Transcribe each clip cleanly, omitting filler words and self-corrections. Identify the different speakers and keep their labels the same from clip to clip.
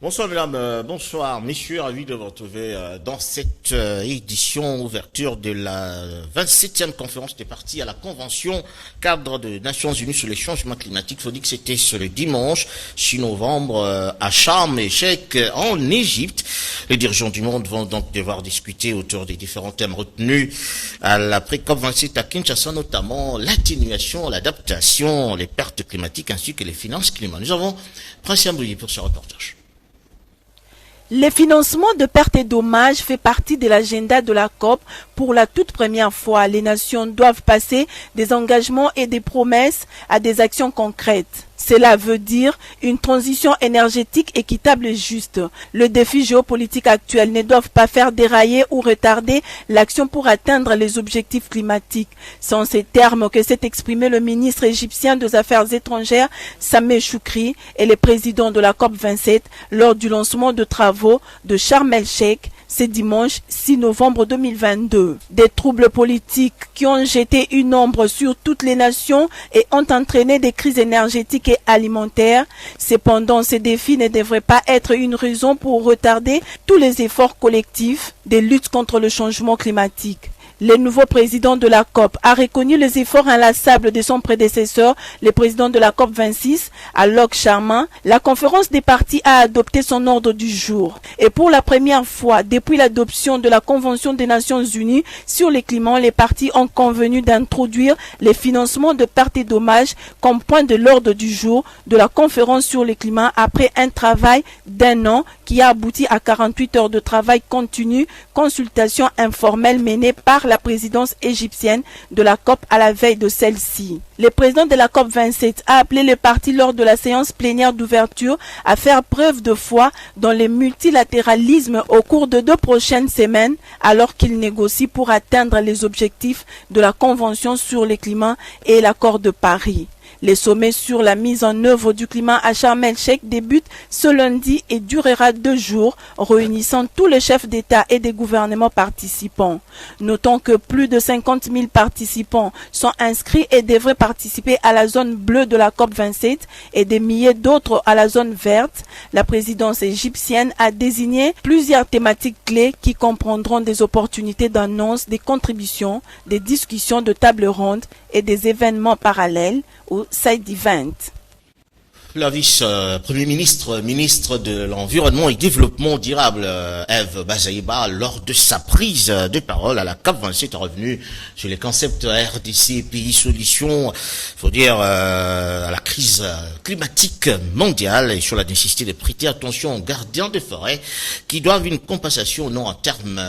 Speaker 1: Bonsoir mesdames, bonsoir messieurs, ravi de vous retrouver dans cette édition ouverture de la 27e conférence des parties à la Convention cadre des Nations Unies sur les changements climatiques. Il faut dire que c'était ce le dimanche 6 novembre à Sharm el-Sheikh en Égypte. Les dirigeants du monde vont donc devoir discuter autour des différents thèmes retenus à la pré-COP 27 à Kinshasa, notamment l'atténuation, l'adaptation, les pertes climatiques ainsi que les finances climat. Nous avons Prince Yambouyi pour ce reportage.
Speaker 2: Le financement de pertes et dommages fait partie de l'agenda de la COP. Pour la toute première fois, les nations doivent passer des engagements et des promesses à des actions concrètes. Cela veut dire une transition énergétique équitable et juste. Le défi géopolitique actuel ne doit pas faire dérailler ou retarder l'action pour atteindre les objectifs climatiques. C'est en ces termes que s'est exprimé le ministre égyptien des Affaires étrangères, Sameh Choukri, et le président de la COP 27 lors du lancement de travaux de Sharm el-Sheikh. C'est dimanche 6 novembre 2022. Des troubles politiques qui ont jeté une ombre sur toutes les nations et ont entraîné des crises énergétiques et alimentaires. Cependant, ces défis ne devraient pas être une raison pour retarder tous les efforts collectifs de lutte contre le changement climatique. Le nouveau président de la COP a reconnu les efforts inlassables de son prédécesseur, le président de la COP 26, Alok Sharma. La conférence des parties a adopté son ordre du jour. Et pour la première fois, depuis l'adoption de la Convention des Nations Unies sur le climat, les parties ont convenu d'introduire les financements de pertes et dommages comme point de l'ordre du jour de la conférence sur le climat après un travail d'1 an qui a abouti à 48 heures de travail continu, consultation informelle menée par la présidence égyptienne de la COP à la veille de celle-ci. Le président de la COP 27 a appelé les parties lors de la séance plénière d'ouverture à faire preuve de foi dans le multilatéralisme au cours de 2 prochaines semaines alors qu'ils négocient pour atteindre les objectifs de la Convention sur le climat et l'accord de Paris. Le sommet sur la mise en œuvre du climat à Sharm el-Sheikh débute ce lundi et durera 2 jours, réunissant tous les chefs d'État et des gouvernements participants. Notons que plus de 50 000 participants sont inscrits et devraient participer à la zone bleue de la COP 27 et des milliers d'autres à la zone verte. La présidence égyptienne a désigné plusieurs thématiques clés qui comprendront des opportunités d'annonce, des contributions, des discussions de table ronde et des événements parallèles ou side event.
Speaker 1: La vice-premier ministre de l'Environnement et Développement durable, Eve Bazaïba, lors de sa prise de parole à la COP27, est revenue sur les concepts RDC, pays solutions, faut dire, à la crise climatique mondiale et sur la nécessité de prêter attention aux gardiens des forêts qui doivent une compensation non en termes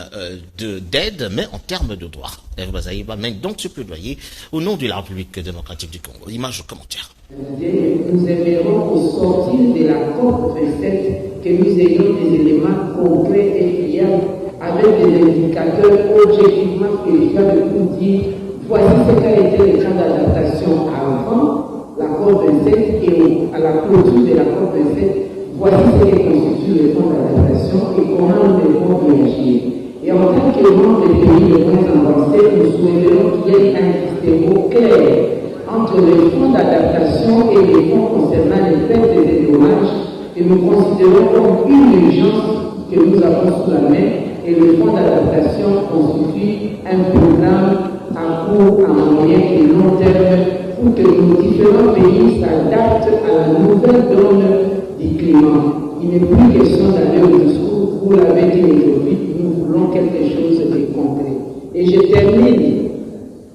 Speaker 1: d'aide, mais en termes de droits. Eve Bazaïba mène donc ce plaidoyer au nom de la République démocratique du Congo. Image au commentaire.
Speaker 3: Nous aimerons au sortir de la COP 27 que nous ayons des éléments concrets et fiables avec des indicateurs objectivement vérifiables pour dire voici ce qu'a été le temps d'adaptation avant la COP 27 et à la clôture de la COP 27, voici ce qui constitue le temps d'adaptation et comment nous devons réagir. Et en tant que membre des pays les moins avancés, nous souhaiterons qu'il y ait un distinguo clair entre les fonds d'adaptation et les fonds concernant les pertes et les dommages que nous considérons comme une urgence que nous avons sous la main et le fonds d'adaptation constitue un programme à court, à moyen et long terme pour que nos différents pays s'adaptent à la nouvelle donne du climat. Il n'est plus question d'aller au discours, vous l'avez dit aujourd'hui, nous voulons quelque chose de concret. Et je termine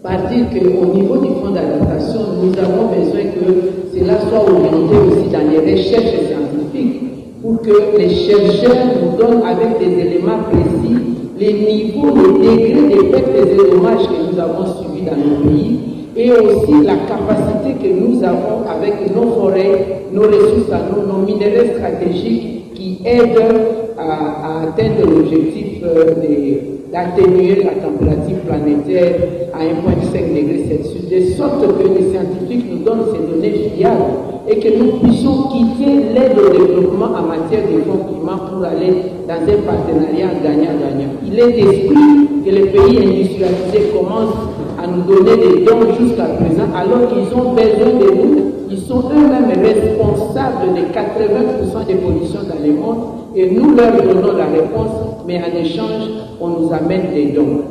Speaker 3: par dire qu'au niveau du fonds d'adaptation, nous avons besoin que cela soit orienté aussi dans les recherches scientifiques pour que les chercheurs nous donnent avec des éléments précis les niveaux, les degrés des pertes et des dommages que nous avons subis dans nos pays et aussi la capacité que nous avons avec nos forêts, nos ressources à nous, nos minéraux stratégiques qui aident à atteindre l'objectif d'atténuer la température planétaire à 1,5 degré Celsius, de sorte que les scientifiques nous donnent ces données fiables et que nous puissions quitter l'aide au développement en matière de fonds climat pour aller dans un partenariat gagnant-gagnant. Il est d'esprit que les pays industrialisés commencent à nous donner des dons jusqu'à présent, alors qu'ils ont besoin de nous. Ils sont eux-mêmes responsables de 80% des pollutions dans le monde et nous leur donnons la réponse, mais en échange, on nous amène des dons.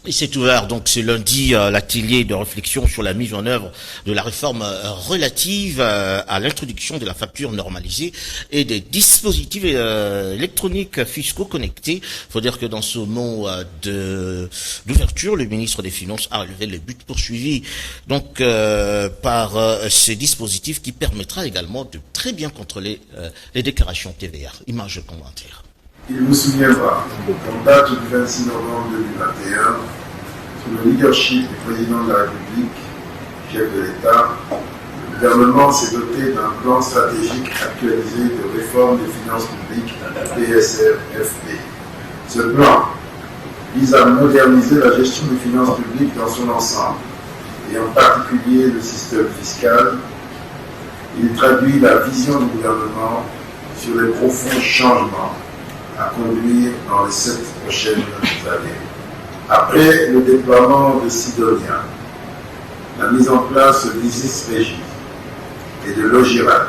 Speaker 1: Il s'est ouvert donc ce lundi l'atelier de réflexion sur la mise en œuvre de la réforme relative à l'introduction de la facture normalisée et des dispositifs électroniques fiscaux connectés. Il faut dire que dans ce mot d'ouverture, le ministre des Finances a relevé le but poursuivi donc par ces dispositifs qui permettra également de très bien contrôler les déclarations TVA. Image de commentaire.
Speaker 4: Il vous souviendra qu'en date du 26 novembre 2021, sous le leadership du président de la République, chef de l'État, le gouvernement s'est doté d'un plan stratégique actualisé de réforme des finances publiques, PSR-FP. Ce plan vise à moderniser la gestion des finances publiques dans son ensemble, et en particulier le système fiscal. Il traduit la vision du gouvernement sur les profonds changements à conduire dans les 7 prochaines années. Après le déploiement de Sidonia, la mise en place d'Isis Régis et de Logirad,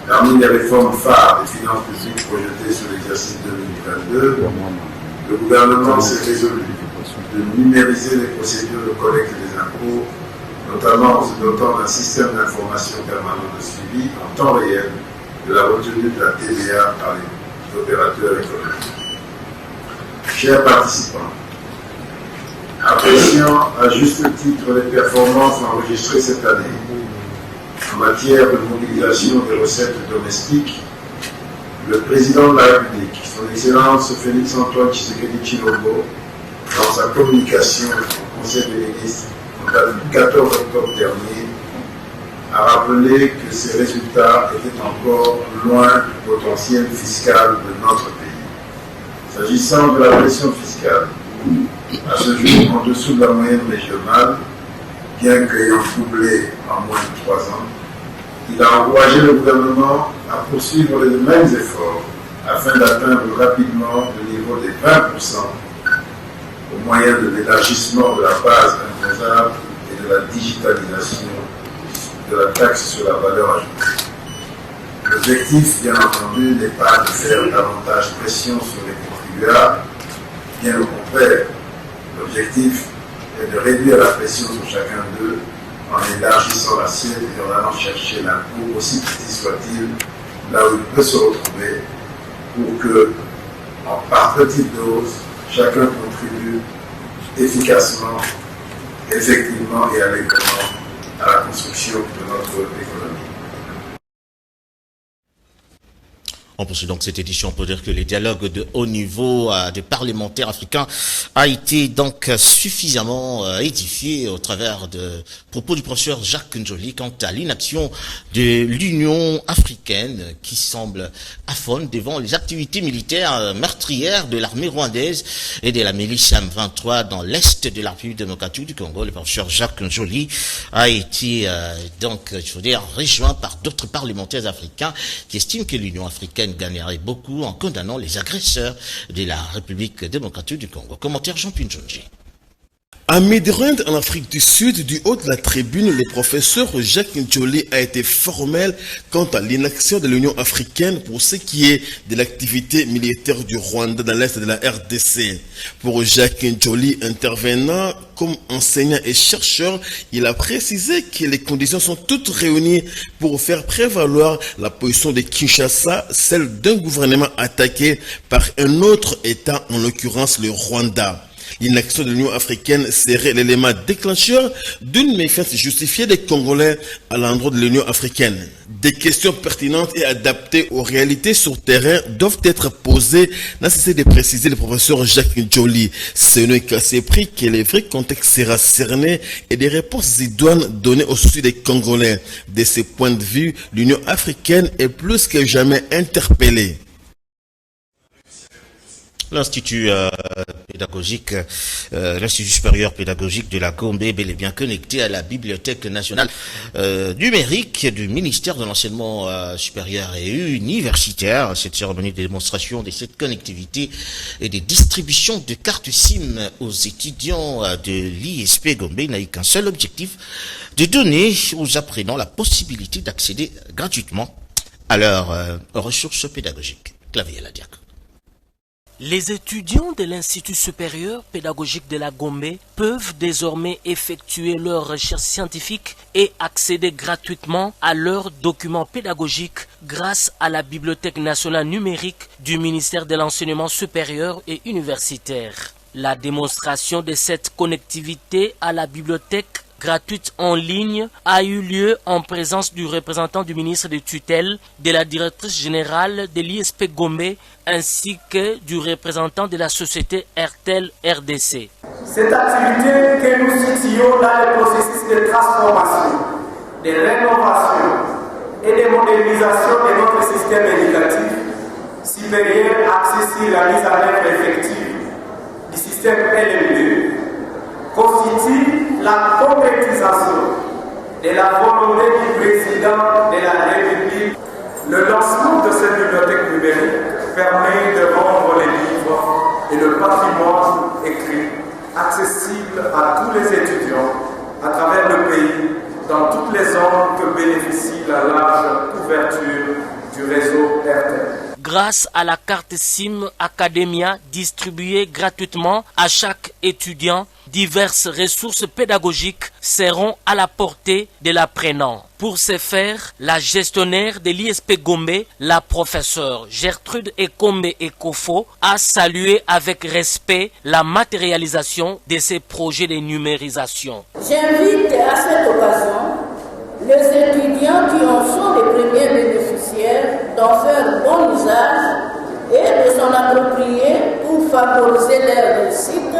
Speaker 4: parmi les réformes phares des finances publiques projetées sur l'exercice 2022, le gouvernement s'est résolu de numériser les procédures de collecte des impôts, notamment en se dotant d'un système d'information permanent de suivi en temps réel de la retenue de la TVA par les opérateurs économiques. Chers participants, appréciant à juste titre les performances enregistrées cette année en matière de mobilisation des recettes domestiques, le président de la République, son Excellence Félix-Antoine Tshisekedi Tshilombo, dans sa communication au Conseil des ministres en date du 14 octobre dernier, a rappelé que ces résultats étaient encore loin du potentiel fiscal de notre pays. S'agissant de la pression fiscale, à ce jour en dessous de la moyenne régionale, bien qu'ayant doublé en moins de 3 ans, il a encouragé le gouvernement à poursuivre les mêmes efforts afin d'atteindre rapidement le niveau des 20% au moyen de l'élargissement de la base imposable et de la digitalisation de la taxe sur la valeur ajoutée. L'objectif, bien entendu, n'est pas de faire davantage pression sur les contribuables, bien au contraire. L'objectif est de réduire la pression sur chacun d'eux en élargissant l'assiette et en allant chercher l'impôt, aussi petit soit-il, là où il peut se retrouver, pour que, par petite dose, chacun contribue efficacement, effectivement et allègrement à la construction de notre économie.
Speaker 1: On poursuit donc cette édition pour dire que les dialogues de haut niveau des parlementaires africains a été donc suffisamment édifié au travers de propos du professeur Jacques Njoli quant à l'inaction de l'Union africaine qui semble aphone devant les activités militaires meurtrières de l'armée rwandaise et de la milice M23 dans l'est de la République démocratique du Congo. Le professeur Jacques Njoli a été donc, je veux dire, rejoint par d'autres parlementaires africains qui estiment que l'Union africaine gagnerait beaucoup en condamnant les agresseurs de la République démocratique du Congo. Commentaire Jean-Pierre Njoli.
Speaker 5: À Midrand, en Afrique du Sud, du haut de la tribune, le professeur Jacques Njoli a été formel quant à l'inaction de l'Union africaine pour ce qui est de l'activité militaire du Rwanda dans l'est de la RDC. Pour Jacques Njoli, intervenant comme enseignant et chercheur, il a précisé que les conditions sont toutes réunies pour faire prévaloir la position de Kinshasa, celle d'un gouvernement attaqué par un autre État, en l'occurrence le Rwanda. L'inaction de l'Union africaine serait l'élément déclencheur d'une méfiance justifiée des Congolais à l'endroit de l'Union africaine. Des questions pertinentes et adaptées aux réalités sur terrain doivent être posées, n'a cessé de préciser le professeur Jacques Njoli. Ce n'est qu'à ces prix que le vrai contexte sera cerné et des réponses idoines données au souci des Congolais. De ce point de vue, l'Union africaine est plus que jamais interpellée.
Speaker 1: L'Institut pédagogique, l'Institut supérieur pédagogique de la Gombe est bel et bien connecté à la Bibliothèque nationale numérique du ministère de l'enseignement supérieur et universitaire. Cette cérémonie de démonstration de cette connectivité et des distributions de cartes SIM aux étudiants de l'ISP Gombe n'a eu qu'un seul objectif, de donner aux apprenants la possibilité d'accéder gratuitement à leurs ressources pédagogiques. Clavier Ladiac.
Speaker 6: Les étudiants de l'Institut supérieur pédagogique de la Gombe peuvent désormais effectuer leurs recherches scientifiques et accéder gratuitement à leurs documents pédagogiques grâce à la Bibliothèque nationale numérique du ministère de l'enseignement supérieur et universitaire. La démonstration de cette connectivité à la bibliothèque gratuite en ligne a eu lieu en présence du représentant du ministre de tutelle, de la directrice générale de l'ISP Gombe ainsi que du représentant de la société RTL RDC.
Speaker 7: Cette activité que nous situons dans le processus de transformation, de rénovation et de modernisation de notre système éducatif supérieur axé sur la mise en œuvre effective du système LMD constitue la concrétisation de la volonté du président de la République. Le lancement de cette bibliothèque numérique permet de rendre les livres et le patrimoine écrit accessibles à tous les étudiants à travers le pays, dans toutes les zones que bénéficie la large couverture du réseau RTL.
Speaker 6: Grâce à la carte SIM Academia distribuée gratuitement à chaque étudiant, diverses ressources pédagogiques seront à la portée de l'apprenant. Pour ce faire, la gestionnaire de l'ISP Gombe, la professeure Gertrude Ekombe Ekofo, a salué avec respect la matérialisation de ces projets de numérisation.
Speaker 8: J'invite à cette occasion les étudiants qui en sont les premiers bénéficiaires d'en faire bon usage et de s'en approprier pour favoriser leur réussite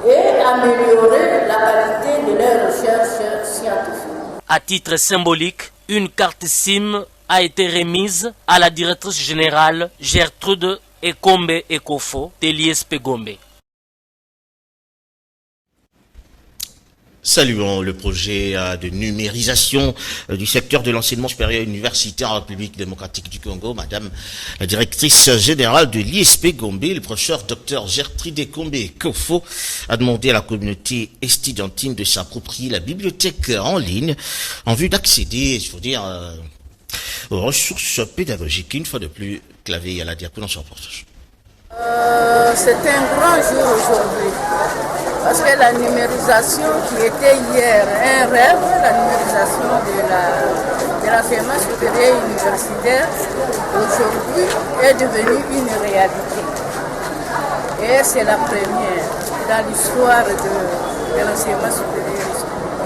Speaker 8: et améliorer la qualité de leurs recherches scientifiques.
Speaker 6: À titre symbolique, une carte SIM a été remise à la directrice générale Gertrude Ekombe Ekofo de l'ISP Gombe.
Speaker 1: Saluons le projet de numérisation du secteur de l'enseignement supérieur universitaire en République démocratique du Congo. Madame la directrice générale de l'ISP Gombe, le professeur Dr Gertrude Ekombe Ekofo, a demandé à la communauté estudiantine de s'approprier la bibliothèque en ligne en vue d'accéder, il faut dire, aux ressources pédagogiques. Une fois de plus, Clavier à la diaconie en reportage.
Speaker 8: C'est un grand jour aujourd'hui. Parce que la numérisation qui était hier un rêve, la numérisation de l'enseignement supérieur universitaire, aujourd'hui est devenue une réalité. Et c'est la première dans l'histoire de l'enseignement supérieur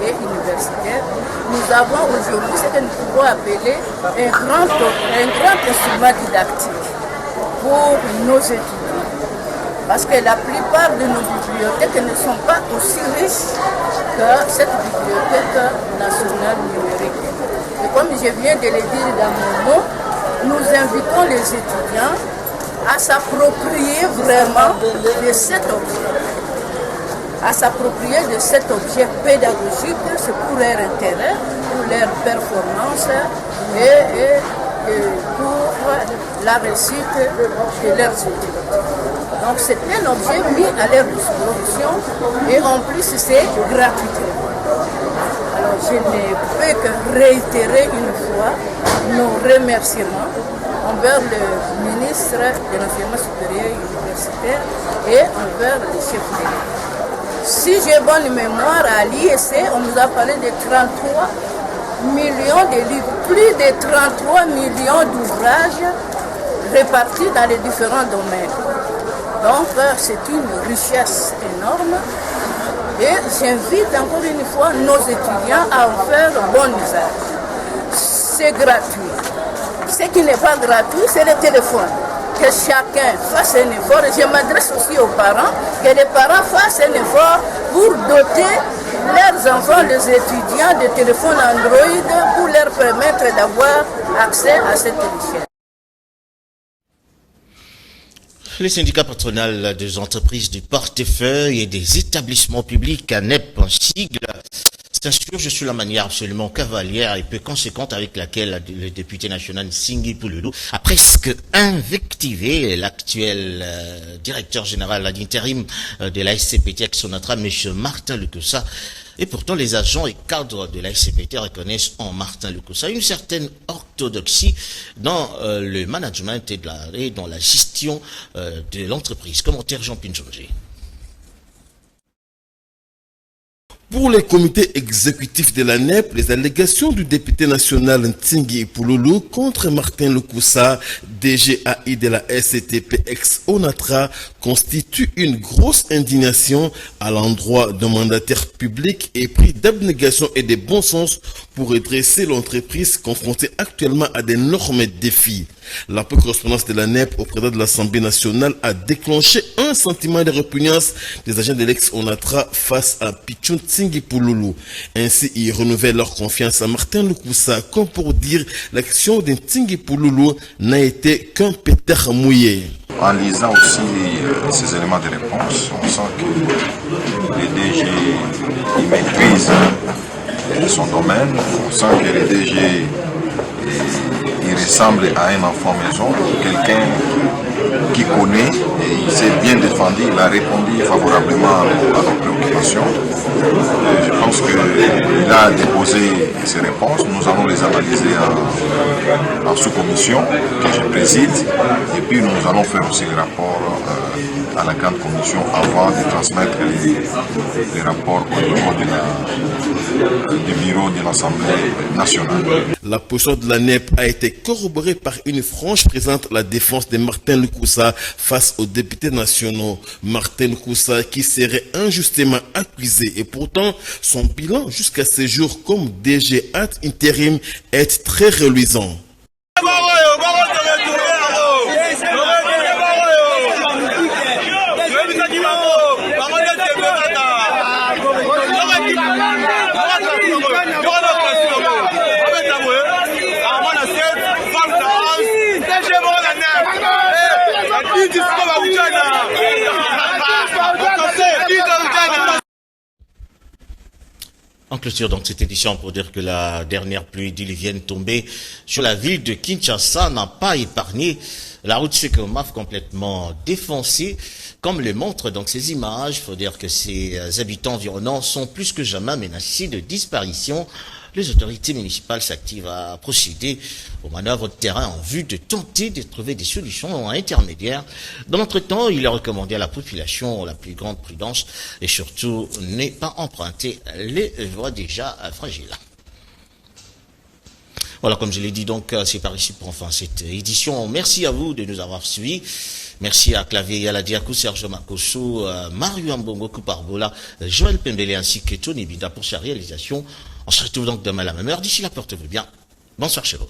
Speaker 8: et universitaire. Nous avons aujourd'hui ce que nous pouvons appeler un grand instrument didactique pour nos étudiants. Parce que la plupart de nos bibliothèques ne sont pas aussi riches que cette bibliothèque nationale numérique. Et comme je viens de le dire dans mon mot, nous invitons les étudiants à s'approprier vraiment de cet objet. À s'approprier de cet objet pédagogique, c'est pour leur intérêt, pour leur performance et pour la réussite de leurs études. Donc c'est un objet mis à leur disposition et en plus c'est gratuit. Alors je ne peux que réitérer une fois nos remerciements envers le ministre de l'enseignement supérieur et universitaire et envers le chef d'État. Si j'ai bonne mémoire, à l'ISC, on nous a parlé de 33 millions de livres, plus de 33 millions d'ouvrages répartis dans les différents domaines. Donc c'est une richesse énorme et j'invite encore une fois nos étudiants à en faire bon usage. C'est gratuit. Ce qui n'est pas gratuit, c'est le téléphone. Que chacun fasse un effort, et je m'adresse aussi aux parents, que les parents fassent un effort pour doter leurs enfants, les étudiants, de téléphones Android pour leur permettre d'avoir accès à cette richesse.
Speaker 1: Les syndicats patronaux des entreprises du portefeuille et des établissements publics ANEP en sigle s'insurgent sur la manière absolument cavalière et peu conséquente avec laquelle le député national Nsingui Pouloulou a presque invectivé l'actuel directeur général ad intérim de la SCPT Ex-Onatra, M. Martin Lukusa. Et pourtant, les agents et cadres de la SCPT reconnaissent en Martin Lukusa une certaine orthodoxie dans le management et dans la gestion de l'entreprise. Commentaire Jean Pinjonji.
Speaker 5: Pour les comités exécutifs de la NEP, les allégations du député national Nsingui Pouloulou contre Martin Lukusa, DGAI de la SCTP ex-Onatra, constituent une grosse indignation à l'endroit d'un mandataire public et pris d'abnégation et de bon sens pour redresser l'entreprise confrontée actuellement à d'énormes défis. La correspondance de la NEP au président de l'Assemblée nationale a déclenché un sentiment de répugnance des agents de l'ex-Onatra face à Pichon Nsingui Pouloulou. Ainsi, ils renouvellent leur confiance à Martin Lukusa, comme pour dire l'action de Nsingui Pouloulou n'a été qu'un pétard mouillé.
Speaker 9: En lisant aussi ces éléments de réponse, on sent que les DG ils maîtrisent son domaine, on sent que les DG il ressemble à un enfant maison, quelqu'un qui connaît et il s'est bien défendu, il a répondu favorablement à nos préoccupations. Je pense qu'il a déposé ses réponses, nous allons les analyser en sous-commission que je préside et puis nous allons faire aussi les rapports à la grande commission avant de transmettre les rapports au niveau du bureau de l'Assemblée nationale.
Speaker 5: La position de la NEP a été corroborée par une franche présente à la défense de Martin Lukusa face aux députés nationaux. Martin Lukusa qui serait injustement accusé et pourtant son bilan jusqu'à ce jour comme DG ad intérim est très reluisant.
Speaker 1: En clôture donc cette édition pour dire que la dernière pluie diluvienne tombée sur la ville de Kinshasa n'a pas épargné la route Sekomaf complètement défoncée, comme le montrent donc ces images. Il faut dire que ces habitants environnants sont plus que jamais menacés de disparition. Les autorités municipales s'activent à procéder aux manœuvres de terrain en vue de tenter de trouver des solutions intermédiaires. Dans l'entretemps, il est recommandé à la population la plus grande prudence et surtout ne pas emprunter les voies déjà fragiles. Voilà, comme je l'ai dit, donc c'est par ici pour enfin cette édition. Merci à vous de nous avoir suivis. Merci à Clavier Yaladiakou, Serge Makoso, Mario Ambongo Kuparbola, Joël Pembele ainsi que Tony Bida pour sa réalisation. On se retrouve donc demain à la même heure. D'ici là, portez-vous bien. Bonsoir chez vous.